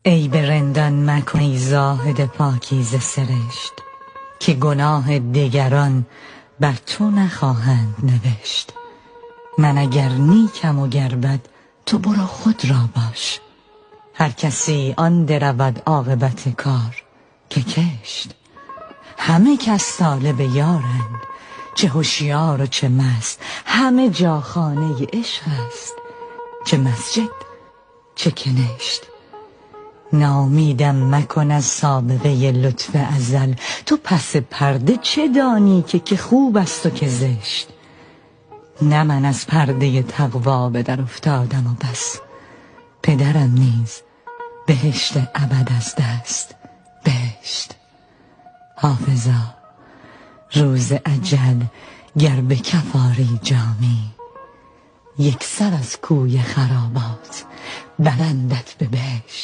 ای به رندان مکن ای زاهد پاکیزه سرشت، که گناه دگران بر تو نخواهند نوشت. من اگر نیکم و گر بد تو برو خود را باش، هر کسی آن درود عاقبت کار که کشت. همه کس طالب یارند، چه هوشیار و چه مست، همه جا خانه عشق است، چه مسجد چه کنشت. ناامیدم مکن از سابقه لطف ازل، تو پس پرده چه دانی که خوب است و که زشت. نه من از پرده تقوا به در افتادم و بس، پدرم نیز بهشت ابد از دست بهشت. حافظا روز اجل گر به کف آری جامی، یک سر از کوی خرابات برندت به بهشت.